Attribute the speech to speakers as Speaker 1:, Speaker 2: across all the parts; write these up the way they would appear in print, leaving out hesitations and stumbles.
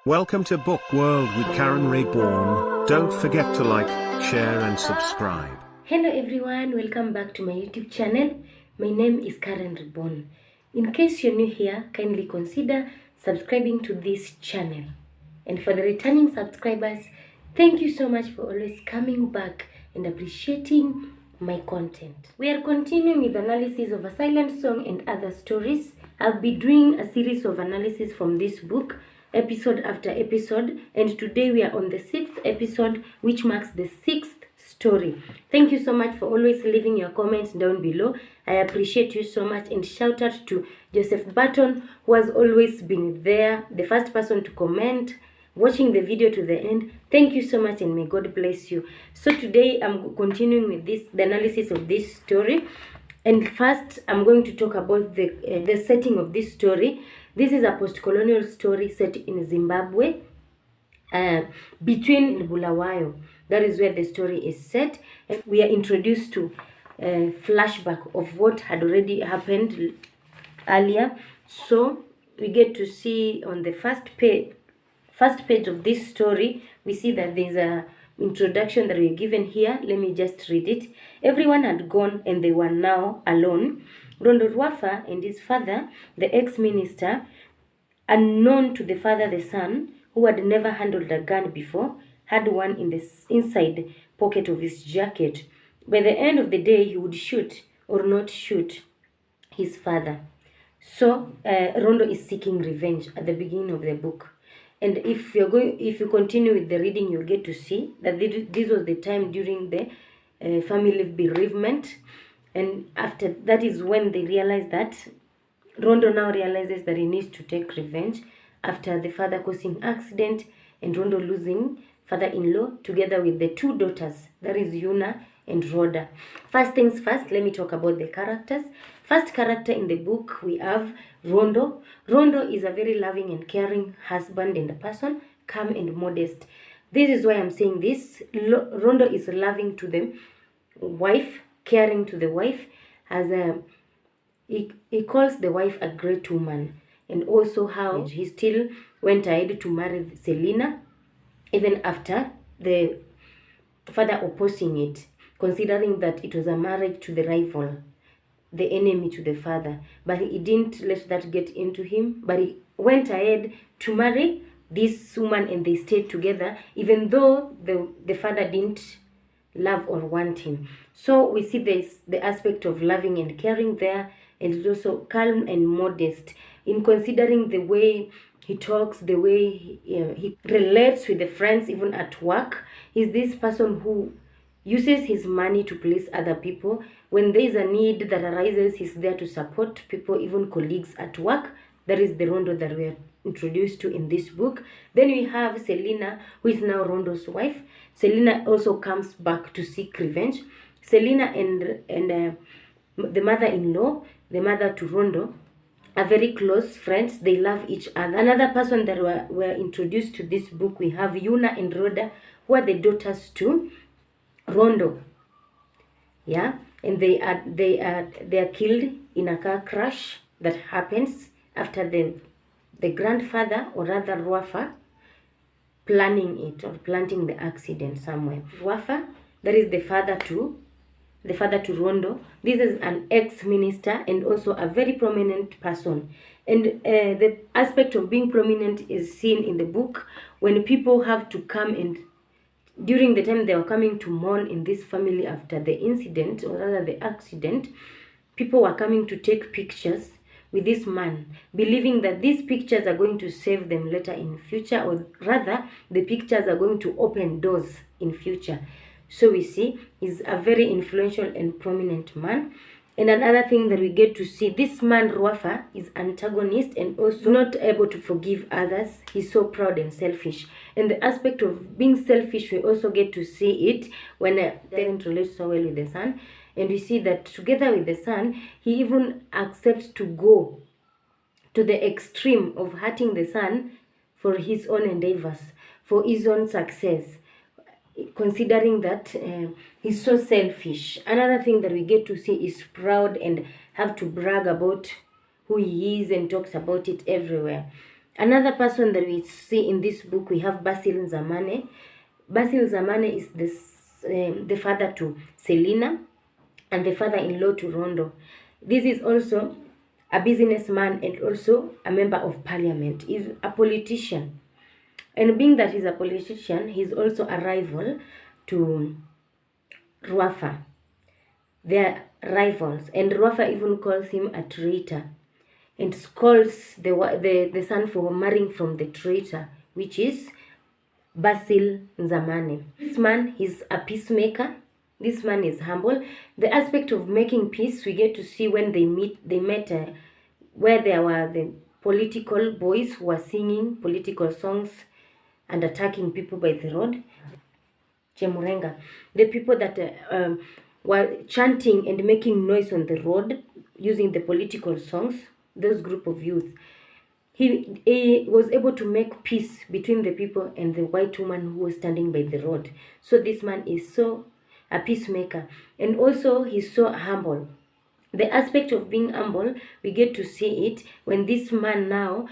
Speaker 1: Welcome to Book World with Karen Reborn. Don't forget to like, share and subscribe.
Speaker 2: Hello everyone, welcome back to my YouTube channel. My name is Karen Reborn. In case you're new here, kindly consider subscribing to this channel. And for the returning subscribers, thank you so much for always coming back and appreciating my content. We are continuing with analysis of A Silent Song and Other Stories. I'll be doing a series of analysis from this book, episode after episode, and today we are on the 6th episode, which marks the 6th story. Thank you so much for always leaving your comments down below. I appreciate you so much, and shout out to Joseph Button, who has always been there, the first person to comment, watching the video to the end. Thank you so much, and may God bless you. So today I'm continuing with the analysis of this story, and first I'm going to talk about the setting of this story. This is a post-colonial story set in Zimbabwe, between Bulawayo. That is where the story is set. And we are introduced to a flashback of what had already happened earlier. So we get to see on the first page of this story, we see that there's a introduction that we're given here. Let me just read it. Everyone had gone and they were now alone. Rondo Rwafa and his father, the ex-minister, unknown to the father, the son, who had never handled a gun before, had one in the inside pocket of his jacket. By the end of the day, he would shoot or not shoot his father. So Rondo is seeking revenge at the beginning of the book. And if you continue with the reading, you'll get to see that this was the time during the family bereavement. And after that is when they realize that Rondo now realizes that he needs to take revenge after the father causing accident and Rondo losing father-in-law together with the two daughters, that is Yuna and Rhoda. First things first, let me talk about the characters. First character in the book, we have Rondo. Rondo is a very loving and caring husband and a person, calm and modest. This is why I'm saying this. Rondo is loving to the wife, caring to the wife, as he calls the wife a great woman, and also how he still went ahead to marry Selina even after the father opposing it, considering that it was a marriage to the rival, the enemy to the father. But he didn't let that get into him, but he went ahead to marry this woman and they stayed together, even though the father didn't love or want him. So we see the aspect of loving and caring there, and it's also calm and modest in considering the way he talks, the way he relates with the friends, even at work. He's this person who uses his money to please other people. When there is a need that arises, he's there to support people, even colleagues at work. That is the Rondo that we are introduced to in this book. Then we have Selina, who is now Rondo's wife. Selina also comes back to seek revenge. Selina and the mother-in-law, the mother to Rondo, are very close friends. They love each other. Another person that were introduced to this book, we have Yuna and Rhoda, who are the daughters to Rondo. Yeah, and they are killed in a car crash that happens after the grandfather, or rather Rwafa, planning it or planting the accident somewhere. Rwafa, that is the father to Rondo. This is an ex-minister and also a very prominent person. And the aspect of being prominent is seen in the book when people have to come, and during the time they were coming to mourn in this family after the incident, or rather the accident, people were coming to take pictures with this man, believing that these pictures are going to save them later in future, or rather the pictures are going to open doors in future. So we see he's a very influential and prominent man. And another thing that we get to see, this man Rwafa is antagonist and also not able to forgive others. He's so proud and selfish. And the aspect of being selfish, we also get to see it when he doesn't relate so well with the son. And we see that together with the son, he even accepts to go to the extreme of hurting the son for his own endeavors, for his own success, considering that he's so selfish. Another thing that we get to see is proud and have to brag about who he is and talks about it everywhere. Another person that we see in this book, we have Basil Nzamane. Basil Nzamane is the father to Selina and the father-in-law to Rondo. This is also a businessman and also a member of parliament. He's a politician. And being that he's a politician, he's also a rival to Ruafa. They're rivals. And Ruafa even calls him a traitor and scolds the son for marrying from the traitor, which is Basil Nzamane. This man is a peacemaker. This man is humble. The aspect of making peace we get to see when they met where there were the political boys who were singing political songs and attacking people by the road. Chemurenga, the people that were chanting and making noise on the road using the political songs, those group of youth. He was able to make peace between the people and the white woman who was standing by the road. So this man is so a peacemaker, and also he's so humble. The aspect of being humble, we get to see it when this man now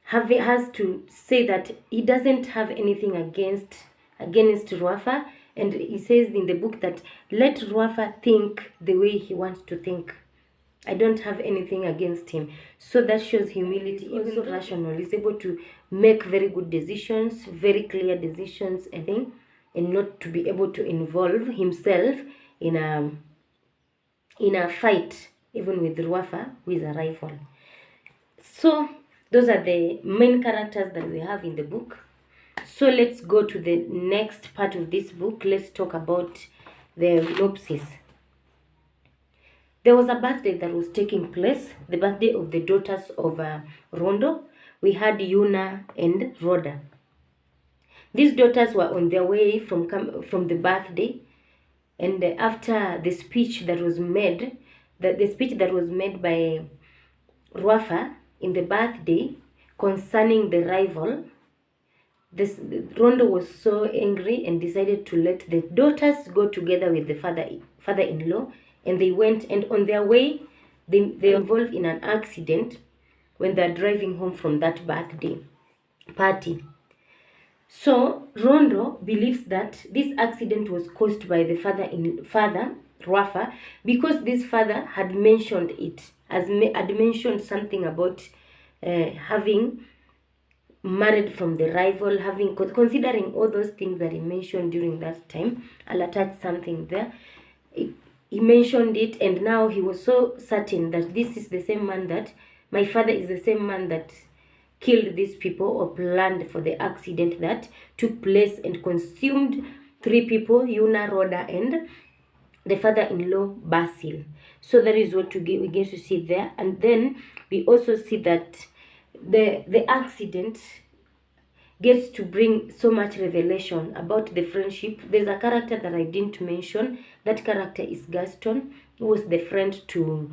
Speaker 2: has to say that he doesn't have anything against Ruafa, and he says in the book that let Ruafa think the way he wants to think. I don't have anything against him. So that shows humility. He's also rational. He's able to make very good decisions, very clear decisions, I think, and not to be able to involve himself in a fight, even with Ruafa, who is a rival. So those are the main characters that we have in the book. So let's go to the next part of this book. Let's talk about the synopsis. There was a birthday that was taking place, the birthday of the daughters of Rondo. We had Yuna and Rhoda. These daughters were on their way from the birthday, and after the speech that was made, by Ruafa in the birthday concerning the rival, Rondo was so angry and decided to let the daughters go together with the father-in-law, and they went, and on their way they were involved in an accident when they are driving home from that birthday party. So Rondo believes that this accident was caused by the father Ruafa, because this father had mentioned something about having married from the rival, considering all those things that he mentioned during that time. I'll attach something there. He mentioned it, and now he was so certain that this is the same man, that my father is the same man that killed these people or planned for the accident that took place and consumed 3 people, Yuna, Rhoda, and the father-in-law, Basil. So that is what we get to see there. And then we also see that the accident gets to bring so much revelation about the friendship. There's a character that I didn't mention. That character is Gaston, who was the friend to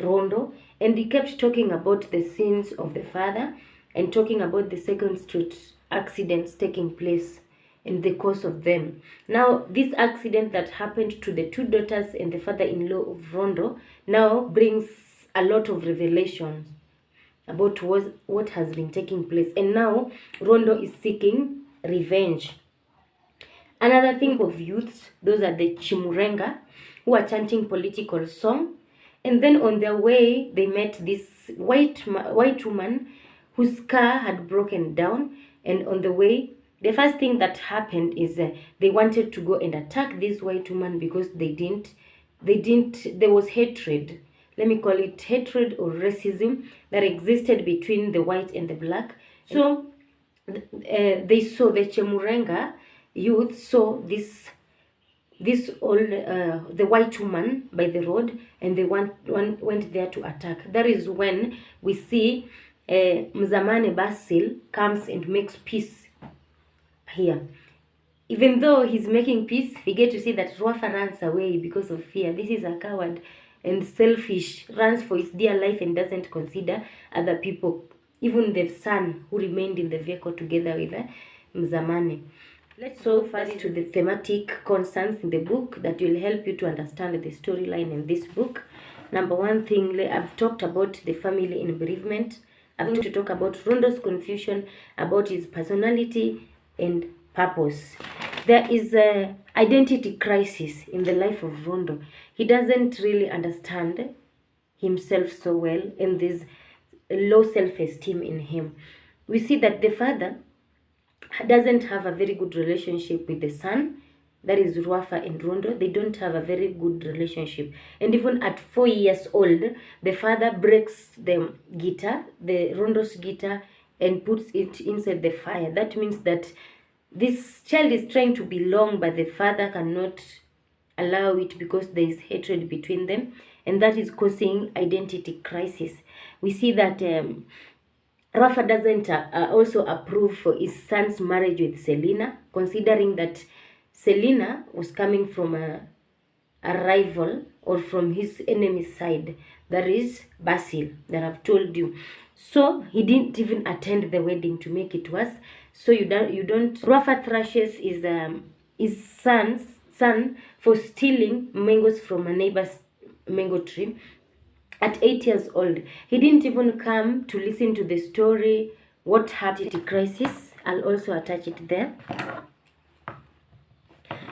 Speaker 2: Rondo, and he kept talking about the sins of the father and talking about the Second Street accidents taking place and the cause of them. Now, this accident that happened to the 2 daughters and the father-in-law of Rondo now brings a lot of revelations about what has been taking place. And now Rondo is seeking revenge. Another thing of youths, those are the Chimurenga, who are chanting political song. And then on their way, they met this white woman whose car had broken down. And on the way, the first thing that happened is they wanted to go and attack this white woman because there was hatred. Let me call it hatred or racism that existed between the white and the black. So they saw, the Chemurenga youth saw the white woman by the road, and they went there to attack. That is when we see Mzamane Basil comes and makes peace here. Even though he's making peace, we get to see that Ruafa runs away because of fear. This is a coward and selfish, runs for his dear life and doesn't consider other people, even the son who remained in the vehicle together with Mzamane. Let's go first to the thematic concerns in the book that will help you to understand the storyline in this book. Number one thing, I've talked about the family in bereavement. I'm going to talk about Rondo's confusion about his personality and purpose. There is a identity crisis in the life of Rondo. He doesn't really understand himself so well, and there's low self-esteem in him. We see that the father doesn't have a very good relationship with the son, that is Ruafa and Rondo. They don't have a very good relationship. And even at 4 years old, the father breaks the guitar, the Rondo's guitar, and puts it inside the fire. That means that this child is trying to belong, but the father cannot allow it because there is hatred between them, and that is causing identity crisis. We see that Rafa doesn't also approve for his son's marriage with Selena, considering that Selena was coming from a rival or from his enemy's side, that is Basil, that I've told you. So he didn't even attend the wedding to make it worse. So you don't. Rafa thrashes his son for stealing mangoes from a neighbor's mango tree. At 8 years old, he didn't even come to listen to the story, what happened to crisis. I'll also attach it there.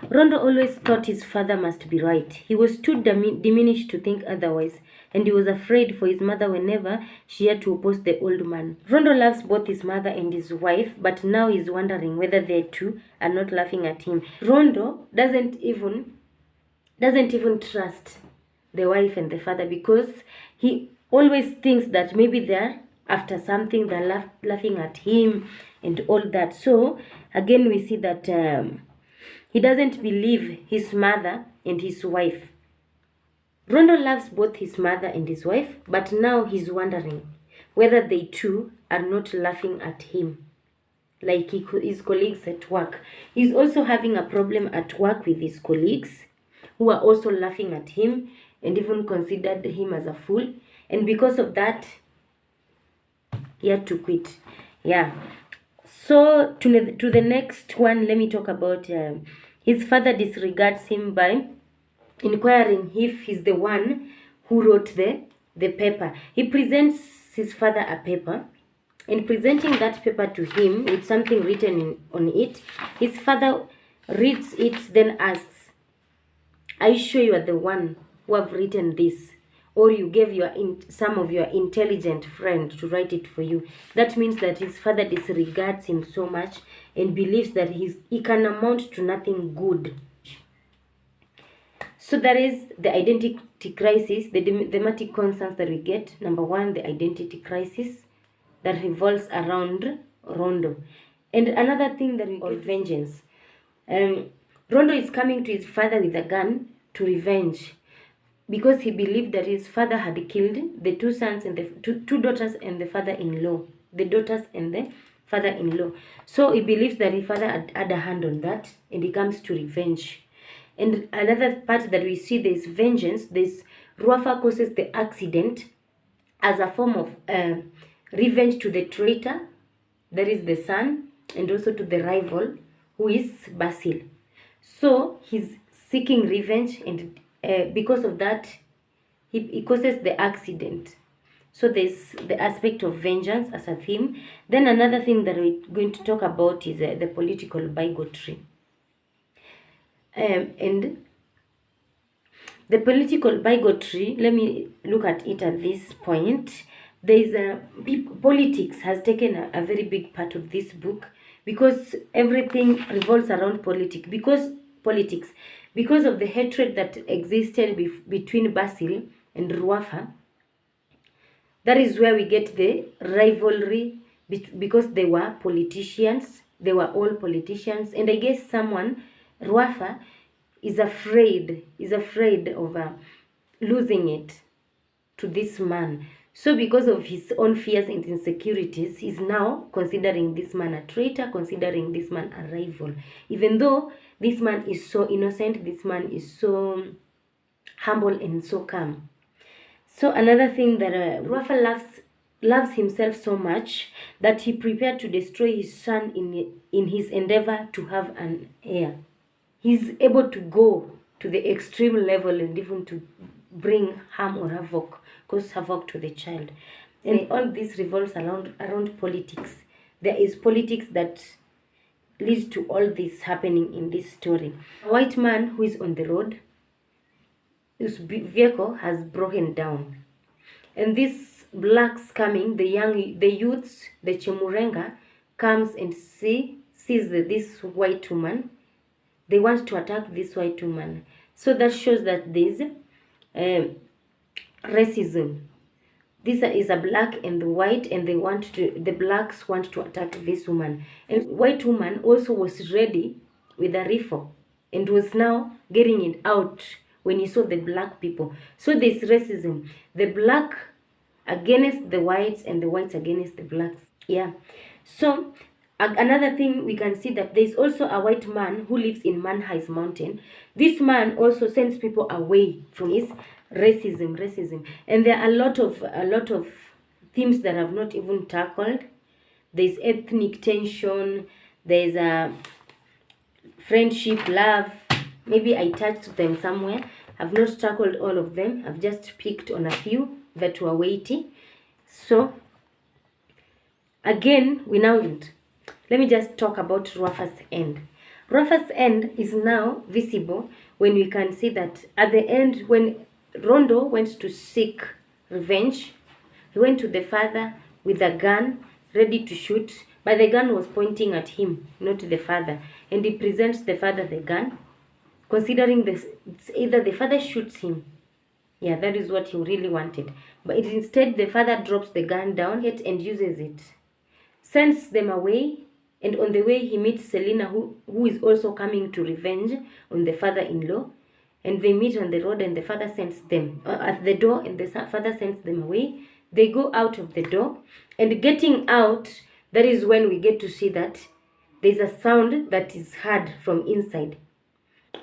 Speaker 2: Rondo always thought his father must be right. He was too diminished to think otherwise, and he was afraid for his mother whenever she had to oppose the old man. Rondo loves both his mother and his wife, but now he's wondering whether they too are not laughing at him. Rondo doesn't even trust the wife and the father, because he always thinks that maybe they're after something, they're laughing at him and all that. So again, we see that he doesn't believe his mother and his wife. Rondo loves both his mother and his wife, but now he's wondering whether they too are not laughing at him, like his colleagues at work. He's also having a problem at work with his colleagues, who are also laughing at him and even considered him as a fool. And because of that, he had to quit. Yeah. So to the next one, let me talk about his father disregards him by inquiring if he's the one who wrote the paper. He presents his father a paper, and presenting that paper to him with something written on it, his father reads it, then asks, "Are you sure you are the one who have written this, or you gave some of your intelligent friend to write it for you?" That means that his father disregards him so much and believes that he can amount to nothing good. So that is the identity crisis, the thematic concerns that we get. Number one, the identity crisis that revolves around Rondo. And another thing that we get, vengeance. Rondo is coming to his father with a gun to revenge, because he believed that his father had killed the two sons and the two daughters and the father-in-law, the daughters and the father-in-law. So he believes that his father had a hand on that, and he comes to revenge. And another part that we see, there's vengeance. This Ruafa causes the accident as a form of revenge to the traitor, that is the son, and also to the rival, who is Basil. So he's seeking revenge, and because of that, he causes the accident. So there's the aspect of vengeance as a theme. Then another thing that we're going to talk about is the political bigotry. And the political bigotry, let me look at it at this point. Politics has taken a very big part of this book, because everything revolves around politics. Because of the hatred that existed between Basil and Ruafa. That is where we get the rivalry, because they were politicians. They were all politicians, and I guess Ruafa is afraid of losing it to this man. So because of his own fears and insecurities, he's now considering this man a traitor, considering this man a rival. Even though this man is so innocent, this man is so humble and so calm. So another thing that Ruafa loves himself so much that he prepared to destroy his son in his endeavor to have an heir. He's able to go to the extreme level and even to bring harm or cause havoc to the child. And all this revolves around politics. There is politics that leads to all this happening in this story. A white man who is on the road, whose vehicle has broken down. And these blacks coming, the youths, the Chemurenga, comes and sees this white woman. They want to attack this white woman. So that shows that there's racism. This is a black and the white, and the blacks want to attack this woman. And white woman also was ready with a rifle and was now getting it out when he saw the black people. So there's racism. The black against the whites and the whites against the blacks. Yeah. So another thing, we can see that there's also a white man who lives in Manhai's mountain. This man also sends people away from his racism. And there are a lot of themes that I've not even tackled. There's ethnic tension, there's a friendship, love. Maybe I touched them somewhere. I've not tackled all of them. I've just picked on a few that were weighty. So again, let me just talk about Rafa's end. Rafa's end is now visible when we can see that at the end, when Rondo went to seek revenge, he went to the father with a gun ready to shoot, but the gun was pointing at him, not the father. And he presents the father the gun, considering this, it's either the father shoots him. Yeah, that is what he really wanted. But instead, the father drops the gun down and uses it. Sends them away, and on the way, he meets Selena, who is also coming to revenge on the father-in-law. And they meet on the road, and the father sends them at the door, and the father sends them away. They go out of the door, and getting out, that is when we get to see that there's a sound that is heard from inside.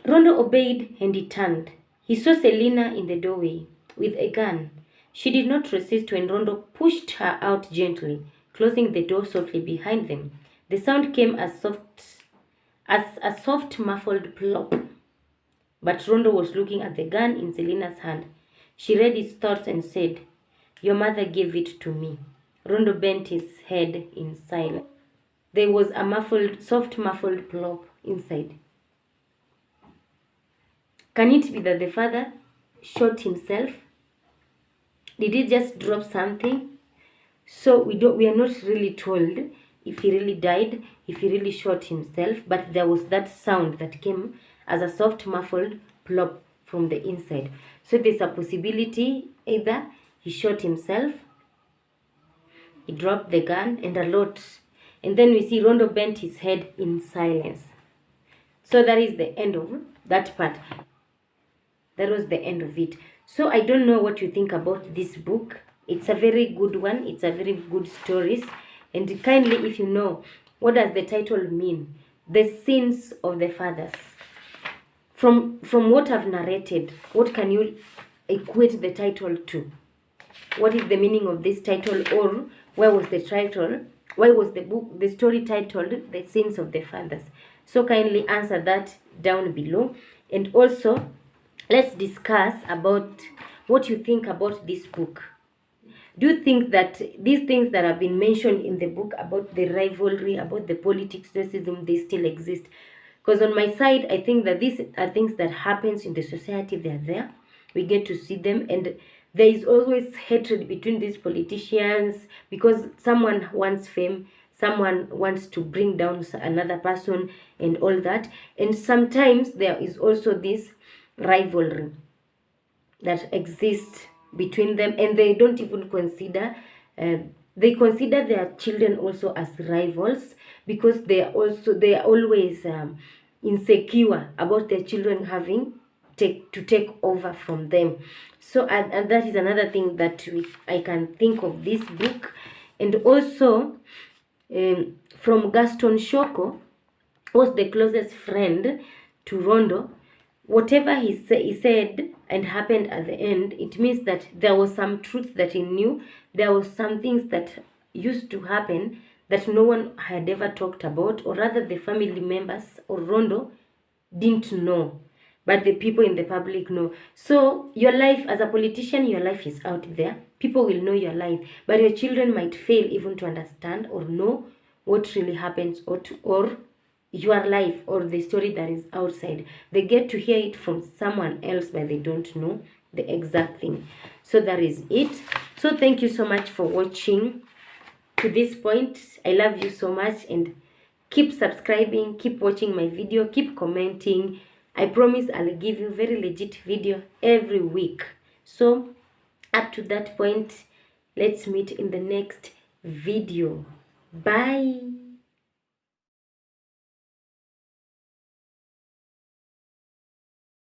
Speaker 2: Rondo obeyed, and he turned. He saw Selena in the doorway with a gun. She did not resist when Rondo pushed her out gently, closing the door softly behind them. The sound came as a soft muffled plop. But Rondo was looking at the gun in Selena's hand. She read his thoughts and said, "Your mother gave it to me." Rondo bent his head in silence. There was a soft muffled plop inside. Can it be that the father shot himself? Did he just drop something? So we are not really told if he really died, if he really shot himself, but there was that sound that came as a soft muffled plop from the inside. So there's a possibility either he shot himself, he dropped the gun, and a lot. And then we see Rondo bent his head in silence. So that is the end of that part. That was the end of it. So I don't know what you think about this book. It's a very good one. It's a very good stories. And kindly, if you know, what does the title mean? The sins of the fathers. From what I've narrated, what can you equate the title to? What is the meaning of this title, or where was the title? Why was the story titled The Sins of the Fathers? So kindly answer that down below. And also, let's discuss about what you think about this book. Do you think that these things that have been mentioned in the book about the rivalry, about the politics, racism, they still exist? Because on my side, I think that these are things that happens in the society. They are there. We get to see them. And there is always hatred between these politicians because someone wants fame, someone wants to bring down another person and all that. And sometimes there is also this rivalry that exists between them, and they don't even consider they consider their children also as rivals, because they are always insecure about their children having to take over from them. So and that is another thing that I can think of this book. And also from Gaston Shoko was the closest friend to Rondo. Whatever he said and happened at the end, it means that there was some truth that he knew. There was some things that used to happen that no one had ever talked about, or rather the family members or Rondo didn't know. but the people in the public know. So your life as a politician, your life is out there. People will know your life, but your children might fail even to understand or know what really happens, or your life or the story that is outside. They get to hear it from someone else, but they don't know the exact thing. So that is it. So thank you so much for watching to this point. I love you so much, and keep subscribing, keep watching my video, keep commenting. I promise I'll give you very legit video every week. So up to that point, let's meet in the next video. Bye.